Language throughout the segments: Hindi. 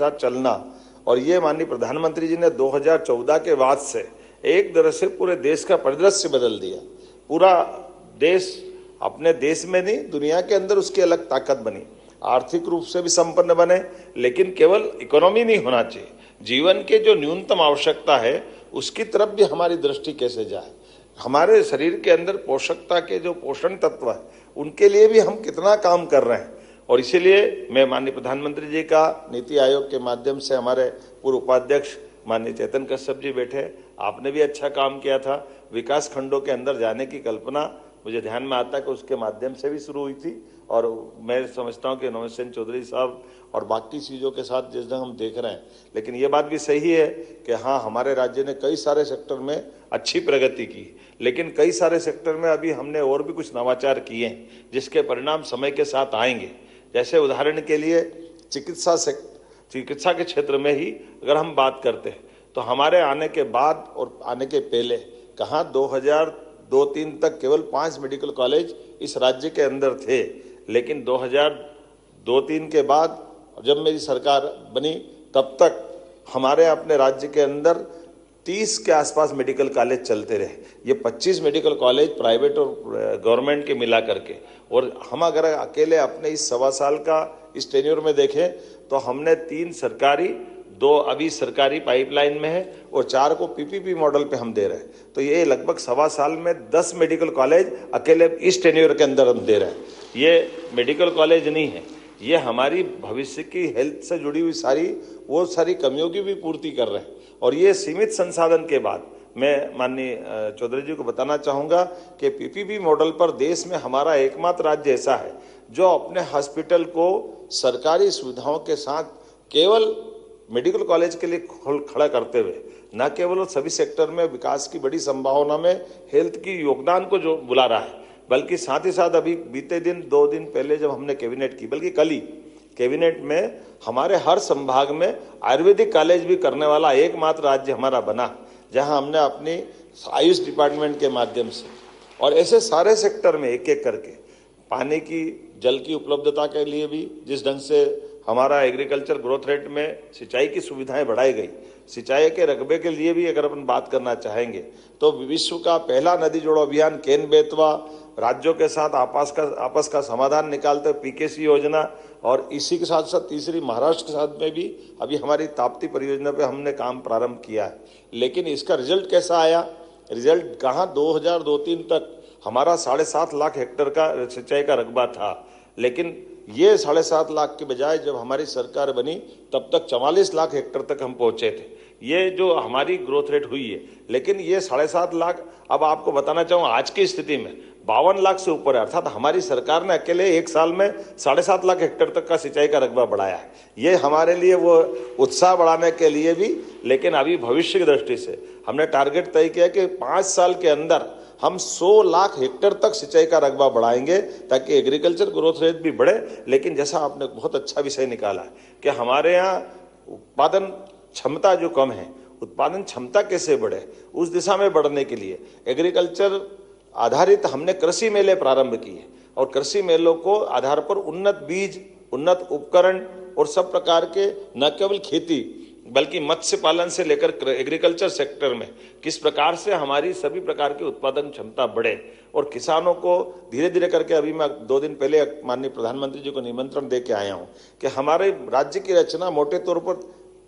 साथ चलना, और ये माननीय प्रधानमंत्री जी ने 2014 के बाद से एक तरह से पूरे देश का परिदृश्य बदल दिया। पूरा देश अपने देश में नहीं, दुनिया के अंदर उसकी अलग ताकत बनी, आर्थिक रूप से भी संपन्न बने। लेकिन केवल इकोनॉमी नहीं होना चाहिए, जीवन के जो न्यूनतम आवश्यकता है उसकी तरफ भी हमारी दृष्टि कैसे जाए। हमारे शरीर के अंदर पोषकता के जो पोषण तत्व है उनके लिए भी हम कितना काम कर रहे हैं। और इसीलिए मैं माननीय प्रधानमंत्री जी का नीति आयोग के माध्यम से, हमारे पूर्व उपाध्यक्ष माननीय चेतन कश्यप जी बैठे, आपने भी अच्छा काम किया था। विकास खंडों के अंदर जाने की कल्पना मुझे ध्यान में आता है कि उसके माध्यम से भी शुरू हुई थी, और मैं समझता हूं कि नवनीत सेन चौधरी साहब और बाकी चीज़ों के साथ जिस ढंग हम देख रहे हैं। लेकिन ये बात भी सही है कि हाँ, हमारे राज्य ने कई सारे सेक्टर में अच्छी प्रगति की, लेकिन कई सारे सेक्टर में अभी हमने और भी कुछ नवाचार किए हैं जिसके परिणाम समय के साथ आएंगे। जैसे उदाहरण के लिए चिकित्सा के क्षेत्र में ही अगर हम बात करते हैं तो हमारे आने के बाद और आने के पहले कहाँ 2002-03 तक केवल 5 मेडिकल कॉलेज इस राज्य के अंदर थे, लेकिन 2002-03 के बाद जब मेरी सरकार बनी तब तक हमारे अपने राज्य के अंदर 30 के आसपास मेडिकल कॉलेज चलते रहे। ये 25 मेडिकल कॉलेज प्राइवेट और गवर्नमेंट के मिला करके, और हम अगर अकेले अपने इस 1.25 साल का इस टेन्योर में देखें तो हमने 3 सरकारी, 2 अभी सरकारी पाइपलाइन में है और 4 को पीपीपी मॉडल पे हम दे रहे हैं। तो ये लगभग 1.25 साल में 10 मेडिकल कॉलेज अकेले इस टेन्योर के अंदर हम दे रहे हैं। ये मेडिकल कॉलेज नहीं है, ये हमारी भविष्य की हेल्थ से जुड़ी हुई सारी कमियों की भी पूर्ति कर रहे हैं। और ये सीमित संसाधन के बाद मैं माननीय चौधरी जी को बताना चाहूँगा कि पीपीपी मॉडल पर देश में हमारा एकमात्र राज्य ऐसा है जो अपने हॉस्पिटल को सरकारी सुविधाओं के साथ केवल मेडिकल कॉलेज के लिए खड़ा करते हुए न केवल सभी सेक्टर में विकास की बड़ी संभावना में हेल्थ की योगदान को जो बुला रहा है, बल्कि साथ ही साथ अभी बीते दिन 2 दिन पहले जब हमने कैबिनेट की, बल्कि कल ही कैबिनेट में हमारे हर संभाग में आयुर्वेदिक कॉलेज भी करने वाला एकमात्र राज्य हमारा बना, जहां हमने अपनी आयुष डिपार्टमेंट के माध्यम से और ऐसे सारे सेक्टर में एक एक करके पानी की, जल की उपलब्धता के लिए भी जिस ढंग से हमारा एग्रीकल्चर ग्रोथ रेट में सिंचाई की सुविधाएं बढ़ाई गई, सिंचाई के रकबे के लिए भी अगर अपन बात करना चाहेंगे तो विश्व का पहला नदी जोड़ो अभियान केन बेतवा, राज्यों के साथ आपस का समाधान निकालते पीकेसी योजना, और इसी के साथ साथ तीसरी महाराष्ट्र के साथ में भी अभी हमारी ताप्ती परियोजना पे हमने काम प्रारंभ किया है। लेकिन इसका रिजल्ट कैसा आया? रिजल्ट कहाँ 2002-03 तक हमारा 7.5 लाख हेक्टेयर का सिंचाई का रकबा था, लेकिन ये 7.5 लाख के बजाय जब हमारी सरकार बनी तब तक 44 लाख हेक्टेयर तक हम पहुंचे थे। ये जो हमारी ग्रोथ रेट हुई है, लेकिन ये 7.5 लाख, अब आपको बताना चाहूँ आज की स्थिति में 52 लाख से ऊपर है, अर्थात हमारी सरकार ने अकेले एक साल में 7.5 लाख हेक्टेयर तक का सिंचाई का रकबा बढ़ाया है। ये हमारे लिए वो उत्साह बढ़ाने के लिए भी, लेकिन अभी भविष्य की दृष्टि से हमने टारगेट तय किया कि 5 साल के अंदर हम 100 लाख हेक्टेयर तक सिंचाई का रकबा बढ़ाएंगे ताकि एग्रीकल्चर ग्रोथ रेट भी बढ़े। लेकिन जैसा आपने बहुत अच्छा विषय निकाला कि हमारे यहाँ उत्पादन क्षमता जो कम है, उत्पादन क्षमता कैसे बढ़े, उस दिशा में बढ़ने के लिए एग्रीकल्चर आधारित हमने कृषि मेले प्रारंभ किए, और कृषि मेलों को आधार पर उन्नत बीज, उन्नत उपकरण और सब प्रकार के न केवल खेती बल्कि मत्स्य पालन से लेकर एग्रीकल्चर सेक्टर में किस प्रकार से हमारी सभी प्रकार की उत्पादन क्षमता बढ़े, और किसानों को धीरे धीरे करके, अभी मैं 2 दिन पहले माननीय प्रधानमंत्री जी को निमंत्रण दे के आया हूं कि हमारे राज्य की रचना मोटे तौर पर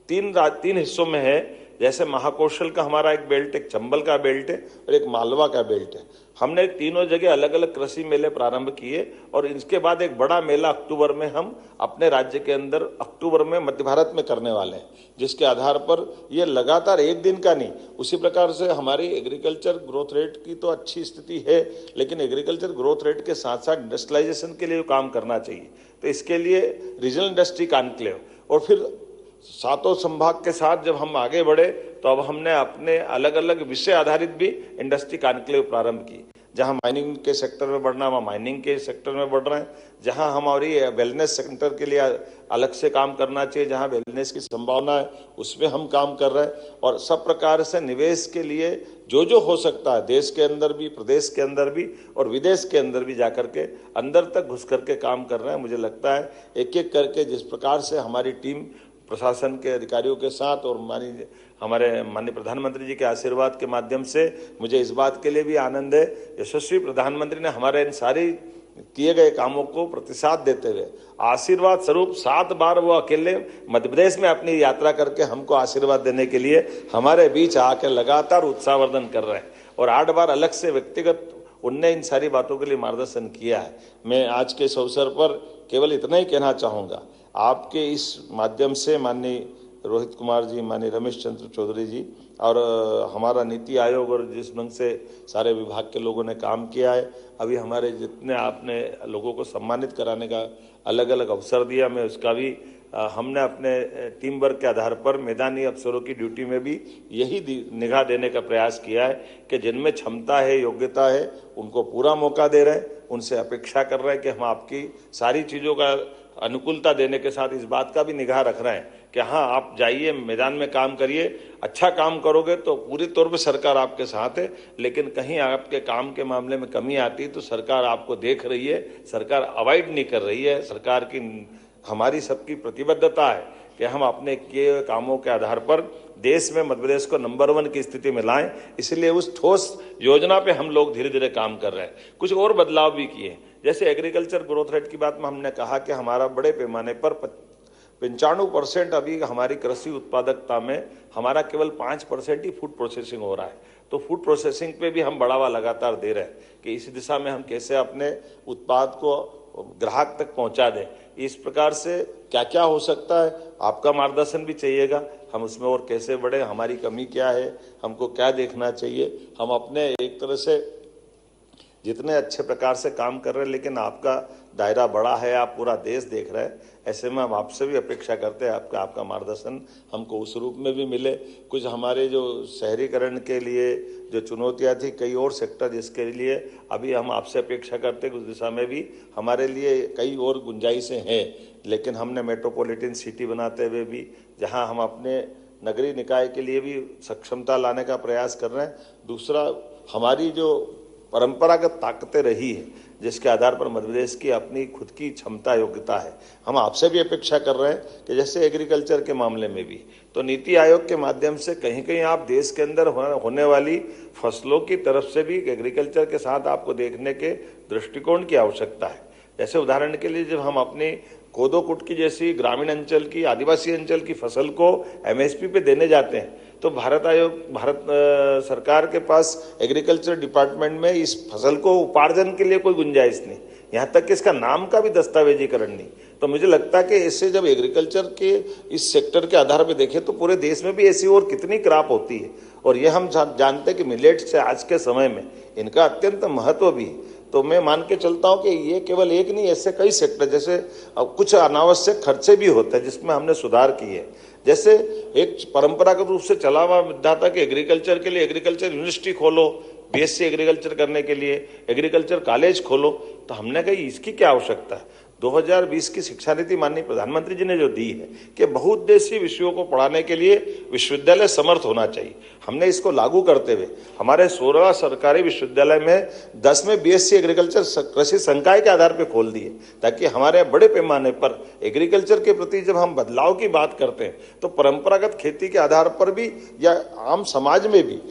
3 हिस्सों में है। जैसे महाकौशल का हमारा एक बेल्ट, एक चंबल का बेल्ट है और एक मालवा का बेल्ट है। हमने तीनों जगह अलग अलग कृषि मेले प्रारंभ किए, और इसके बाद एक बड़ा मेला अक्टूबर में हम अपने राज्य के अंदर अक्टूबर में मध्य भारत में करने वाले हैं, जिसके आधार पर ये लगातार एक दिन का नहीं, उसी प्रकार से हमारी एग्रीकल्चर ग्रोथ रेट की तो अच्छी स्थिति है, लेकिन एग्रीकल्चर ग्रोथ रेट के साथ साथ इंडस्ट्रियलाइजेशन के लिए काम करना चाहिए। तो इसके लिए रीजनल इंडस्ट्री कॉन्क्लेव, और फिर 7 संभाग के साथ जब हम आगे बढ़े तो अब हमने अपने अलग अलग विषय आधारित भी इंडस्ट्री कॉन्क्लेव प्रारंभ की। जहां माइनिंग के सेक्टर में बढ़ना, वहाँ माइनिंग के सेक्टर में बढ़ रहे हैं। जहां हमारी वेलनेस सेक्टर के लिए अलग से काम करना चाहिए, जहां वेलनेस की संभावना है उसमें हम काम कर रहे हैं, और सब प्रकार से निवेश के लिए जो जो हो सकता है देश के अंदर भी, प्रदेश के अंदर भी और विदेश के अंदर भी जाकर के अंदर तक घुस करके काम कर रहे हैं। मुझे लगता है एक एक करके जिस प्रकार से हमारी टीम प्रशासन के अधिकारियों के साथ और माननीय प्रधानमंत्री जी के आशीर्वाद के माध्यम से मुझे इस बात के लिए भी आनंद है, यशस्वी प्रधानमंत्री ने हमारे इन सारी किए गए कामों को प्रतिसाद देते हुए आशीर्वाद स्वरूप 7 बार वो अकेले मध्य प्रदेश में अपनी यात्रा करके हमको आशीर्वाद देने के लिए हमारे बीच आकर लगातार उत्साहवर्धन कर रहे हैं और 8 बार अलग से व्यक्तिगत उनने इन सारी बातों के लिए मार्गदर्शन किया है। मैं आज के इस अवसर पर केवल इतना ही कहना चाहूँगा, आपके इस माध्यम से माननीय रोहित कुमार जी, माननीय रमेश चंद्र चौधरी जी और हमारा नीति आयोग और जिस ढंग से सारे विभाग के लोगों ने काम किया है, अभी हमारे जितने आपने लोगों को सम्मानित कराने का अलग अलग अवसर दिया, मैं उसका भी हमने अपने टीम वर्क के आधार पर मैदानी अफसरों की ड्यूटी में भी यही निगाह देने का प्रयास किया है कि जिनमें क्षमता है, योग्यता है, उनको पूरा मौका दे रहे हैं, उनसे अपेक्षा कर रहे हैं कि हम आपकी सारी चीज़ों का अनुकूलता देने के साथ इस बात का भी निगाह रख रहे हैं कि हाँ, आप जाइए, मैदान में काम करिए, अच्छा काम करोगे तो पूरी तौर पे सरकार आपके साथ है, लेकिन कहीं आपके काम के मामले में कमी आती है तो सरकार आपको देख रही है, सरकार अवॉइड नहीं कर रही है। सरकार की हमारी सबकी प्रतिबद्धता है कि हम अपने किए कामों के आधार पर देश में मध्य प्रदेश को नंबर 1 की स्थिति में लाएं। इसलिए उस ठोस योजना पे हम लोग धीरे धीरे काम कर रहे हैं। कुछ और बदलाव भी किए, जैसे एग्रीकल्चर ग्रोथ रेट की बात में हमने कहा कि हमारा बड़े पैमाने पर 95% अभी हमारी कृषि उत्पादकता में हमारा केवल 5% ही फूड प्रोसेसिंग हो रहा है। तो फूड प्रोसेसिंग पे भी हम बढ़ावा लगातार दे रहे हैं कि इस दिशा में हम कैसे अपने उत्पाद को ग्राहक तक पहुंचा दें। इस प्रकार से क्या क्या हो सकता है, आपका मार्गदर्शन भी चाहिएगा, हम उसमें और कैसे बढ़े, हमारी कमी क्या है, हमको क्या देखना चाहिए। हम अपने एक तरह से जितने अच्छे प्रकार से काम कर रहे हैं, लेकिन आपका दायरा बड़ा है, आप पूरा देश देख रहे हैं, ऐसे में हम आपसे भी अपेक्षा करते हैं आपका मार्गदर्शन हमको उस रूप में भी मिले। कुछ हमारे जो शहरीकरण के लिए जो चुनौतियां थी, कई और सेक्टर जिसके लिए अभी हम आपसे अपेक्षा करते हैं, उस दिशा में भी हमारे लिए कई और गुंजाइशें हैं। लेकिन हमने मेट्रोपॉलिटन सिटी बनाते हुए भी जहाँ हम अपने नगरीय निकाय के लिए भी सक्षमता लाने का प्रयास कर रहे हैं। दूसरा, हमारी जो परंपरागत ताकतें रही है जिसके आधार पर मध्य प्रदेश की अपनी खुद की क्षमता योग्यता है, हम आपसे भी अपेक्षा कर रहे हैं कि जैसे एग्रीकल्चर के मामले में भी तो नीति आयोग के माध्यम से कहीं कहीं आप देश के अंदर होने वाली फसलों की तरफ से भी एग्रीकल्चर के साथ आपको देखने के दृष्टिकोण की आवश्यकता है। जैसे उदाहरण के लिए जब हम अपनी कोदो कुट की जैसी ग्रामीण अंचल की, आदिवासी अंचल की फसल को MSP पे देने जाते हैं तो भारत सरकार के पास एग्रीकल्चर डिपार्टमेंट में इस फसल को उपार्जन के लिए कोई गुंजाइश नहीं, यहाँ तक कि इसका नाम का भी दस्तावेजीकरण नहीं। तो मुझे लगता है कि इससे जब एग्रीकल्चर के इस सेक्टर के आधार पर देखें तो पूरे देश में भी ऐसी और कितनी क्रॉप होती है, और ये हम जानते हैं कि मिलेट से आज के समय में इनका अत्यंत महत्व भी है। तो मैं मान के चलता हूं कि ये केवल एक नहीं, ऐसे कई सेक्टर, जैसे अब कुछ अनावश्यक खर्चे भी होते हैं जिसमें हमने सुधार किए। जैसे एक परंपरागत रूप से चला हुआ मुद्दा था कि एग्रीकल्चर के लिए एग्रीकल्चर यूनिवर्सिटी खोलो, BSc एग्रीकल्चर करने के लिए एग्रीकल्चर कॉलेज खोलो। तो हमने कही इसकी क्या आवश्यकता है। 2020 की शिक्षा नीति माननीय प्रधानमंत्री जी ने जो दी है कि बहुउद्देशीय विषयों को पढ़ाने के लिए विश्वविद्यालय समर्थ होना चाहिए, हमने इसको लागू करते हुए हमारे 16 सरकारी विश्वविद्यालय में 10 में BSc एग्रीकल्चर कृषि संकाय के आधार पर खोल दिए, ताकि हमारे बड़े पैमाने पर एग्रीकल्चर के प्रति जब हम बदलाव की बात करते हैं तो परंपरागत खेती के आधार पर भी या आम समाज में भी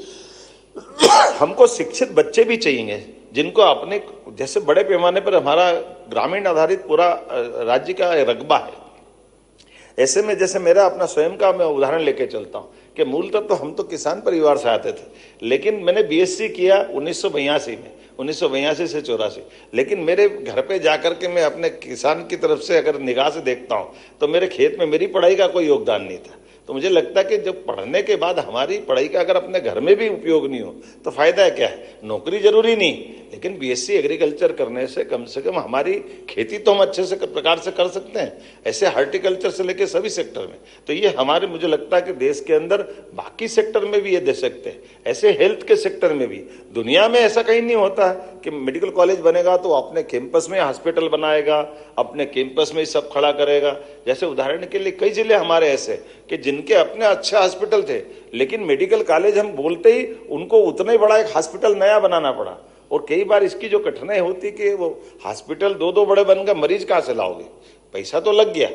हमको शिक्षित बच्चे भी चाहिए जिनको अपने जैसे बड़े पैमाने पर हमारा ग्रामीण आधारित पूरा राज्य का रकबा है। ऐसे में जैसे मेरा अपना स्वयं का मैं उदाहरण लेके चलता हूँ कि मूलतः तो हम तो किसान परिवार से आते थे, लेकिन मैंने BSc किया 1982 में, 1982 से 84। लेकिन मेरे घर पे जाकर के मैं अपने किसान की तरफ से अगर निगाह से देखता हूँ तो मेरे खेत में मेरी पढ़ाई का कोई योगदान नहीं था। तो मुझे लगता है कि जब पढ़ने के बाद हमारी पढ़ाई का अगर अपने घर में भी उपयोग नहीं हो तो फायदा है क्या है। नौकरी जरूरी नहीं, लेकिन BSc एग्रीकल्चर करने से कम हमारी खेती तो हम अच्छे से प्रकार से कर सकते हैं, ऐसे हार्टिकल्चर से लेकर सभी सेक्टर में। तो ये हमारे मुझे लगता है कि देश के अंदर बाकी सेक्टर में भी ये दे सकते हैं, ऐसे हेल्थ के सेक्टर में भी। दुनिया में ऐसा कहीं नहीं होता है कि मेडिकल कॉलेज बनेगा तो अपने कैंपस में हॉस्पिटल बनाएगा, अपने कैंपस में ही सब खड़ा करेगा। जैसे उदाहरण के लिए कई जिले हमारे ऐसे कि जिनके अपने अच्छे हॉस्पिटल थे, लेकिन मेडिकल कॉलेज हम बोलते ही उनको उतना ही बड़ा एक हॉस्पिटल नया बनाना पड़ा। और कई बार इसकी जो कठिनाई होती कि वो हॉस्पिटल दो बड़े बन गए, मरीज कहाँ से लाओगे, पैसा तो लग गया,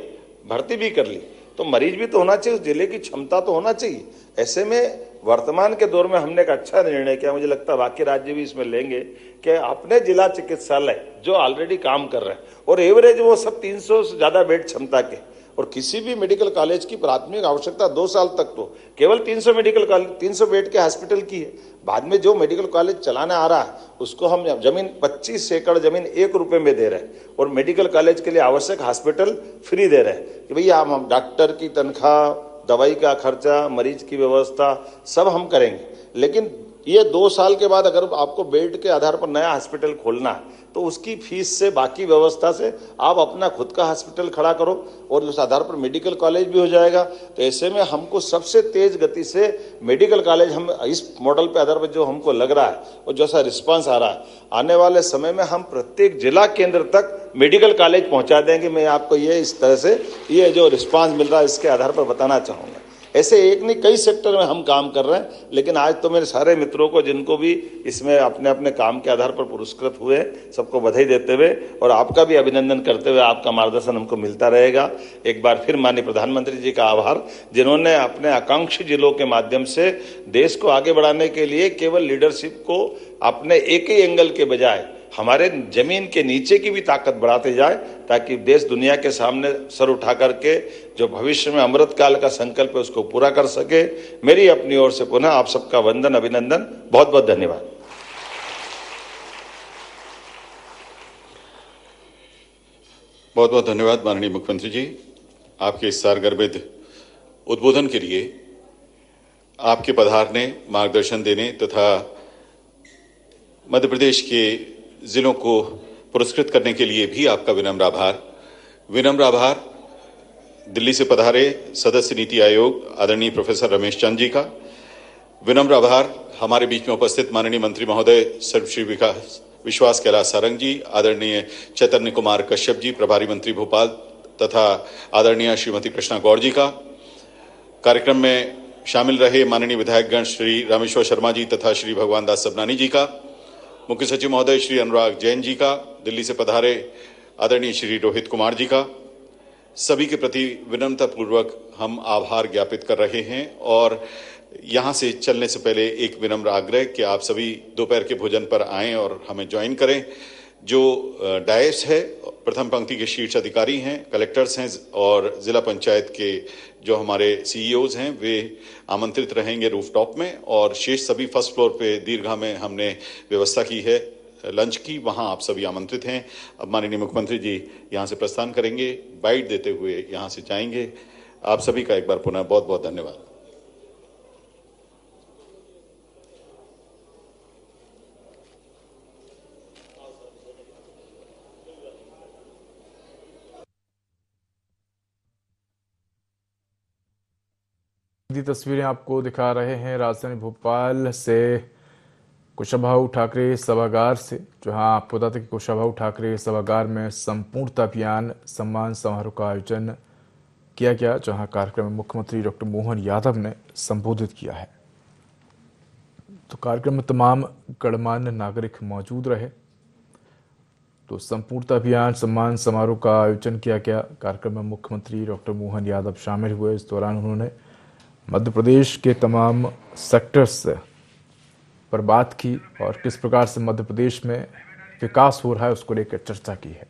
भर्ती भी कर ली, तो मरीज भी तो होना चाहिए, उस जिले की क्षमता तो होना चाहिए। ऐसे में वर्तमान के दौर में हमने एक अच्छा निर्णय किया, मुझे लगता है बाकी राज्य भी इसमें लेंगे, कि अपने जिला चिकित्सालय जो ऑलरेडी काम कर रहे हैं और एवरेज वो सब 300 से ज्यादा बेड क्षमता के, और किसी भी मेडिकल कॉलेज की प्राथमिक आवश्यकता 2 साल तक तो केवल 300 मेडिकल कॉलेज 300 बेड के हॉस्पिटल की है। बाद में जो मेडिकल कॉलेज चलाने आ रहा है उसको हम जमीन 25 एकड़ जमीन 1 रुपए में दे रहे हैं और मेडिकल कॉलेज के लिए आवश्यक हॉस्पिटल फ्री दे रहे हैं कि भैया हम डॉक्टर की तनख्वाह, दवाई का खर्चा, मरीज की व्यवस्था सब हम करेंगे। लेकिन ये 2 साल के बाद अगर आपको बेड के आधार पर नया हॉस्पिटल खोलना है तो उसकी फीस से, बाकी व्यवस्था से आप अपना खुद का हॉस्पिटल खड़ा करो और उस आधार पर मेडिकल कॉलेज भी हो जाएगा। तो ऐसे में हमको सबसे तेज गति से मेडिकल कॉलेज, हम इस मॉडल पे आधार पर जो हमको लग रहा है और जैसा रिस्पांस आ रहा है, आने वाले समय में हम प्रत्येक जिला केंद्र तक मेडिकल कॉलेज पहुंचा देंगे। मैं आपको ये इस तरह से ये जो रिस्पांस मिल रहा है इसके आधार पर बताना चाहूंगा। ऐसे एक नहीं कई सेक्टर में हम काम कर रहे हैं, लेकिन आज तो मेरे सारे मित्रों को जिनको भी इसमें अपने अपने काम के आधार पर पुरस्कृत हुए, सबको बधाई देते हुए और आपका भी अभिनंदन करते हुए, आपका मार्गदर्शन हमको मिलता रहेगा। एक बार फिर माननीय प्रधानमंत्री जी का आभार, जिन्होंने अपने आकांक्षी जिलों के माध्यम से देश को आगे बढ़ाने के लिए केवल लीडरशिप को अपने एक ही एंगल के बजाय हमारे जमीन के नीचे की भी ताकत बढ़ाते जाए, ताकि देश दुनिया के सामने सर उठा करके जो भविष्य में अमृत काल का संकल्प है उसको पूरा कर सके। मेरी अपनी ओर से पुनः आप सबका वंदन, अभिनंदन, बहुत बहुत धन्यवाद। बहुत बहुत धन्यवाद माननीय मुख्यमंत्री जी, आपके इस सारगर्भित उद्बोधन के लिए, आपके पधारने, मार्गदर्शन देने तथा मध्य प्रदेश के जिलों को पुरस्कृत करने के लिए भी आपका विनम्र आभार। विनम्र आभार दिल्ली से पधारे सदस्य नीति आयोग आदरणीय प्रोफेसर रमेश चंद जी का। विनम्र आभार हमारे बीच में उपस्थित माननीय मंत्री महोदय सर्वश्री विश्वास कैलाश सारंग जी, आदरणीय चैतन्य कुमार कश्यप जी, प्रभारी मंत्री भोपाल, तथा आदरणीय श्रीमती कृष्णा गौड़ जी का। कार्यक्रम में शामिल रहे माननीय विधायकगण श्री रामेश्वर शर्मा जी तथा श्री भगवान दास सबनानी जी का। मुख्य सचिव महोदय श्री अनुराग जैन जी का। दिल्ली से पधारे आदरणीय श्री रोहित कुमार जी का। सभी के प्रति विनम्रता पूर्वक हम आभार ज्ञापित कर रहे हैं और यहाँ से चलने से पहले एक विनम्र आग्रह कि आप सभी दोपहर के भोजन पर आएं और हमें ज्वाइन करें। जो डायस है, प्रथम पंक्ति के शीर्ष अधिकारी हैं, कलेक्टर्स हैं और जिला पंचायत के जो हमारे सीईओज हैं वे आमंत्रित रहेंगे रूफटॉप में, और शेष सभी फर्स्ट फ्लोर पे दीर्घा में हमने व्यवस्था की है लंच की, वहां आप सभी आमंत्रित हैं। अब माननीय मुख्यमंत्री जी यहां से प्रस्थान करेंगे, बाइट देते हुए यहां से जाएंगे। आप सभी का एक बार पुनः बहुत बहुत धन्यवाद। तस्वीरें आपको दिखा रहे हैं राजधानी भोपाल से कुशाभाऊ ठाकरे सभागार से, जहां आपको बता दें कि कुशाभाऊ ठाकरे सभागार में संपूर्णता अभियान सम्मान समारोह का आयोजन किया गया, जहां कार्यक्रम में मुख्यमंत्री डॉक्टर मोहन यादव ने संबोधित किया है। तो कार्यक्रम में तमाम गणमान्य नागरिक मौजूद रहे। तो संपूर्णता अभियान सम्मान समारोह का आयोजन किया गया। कार्यक्रम में मुख्यमंत्री डॉक्टर मोहन यादव शामिल हुए। इस दौरान उन्होंने मध्य प्रदेश के तमाम सेक्टर्स पर बात की और किस प्रकार से मध्य प्रदेश में विकास हो रहा है उसको लेकर चर्चा की है।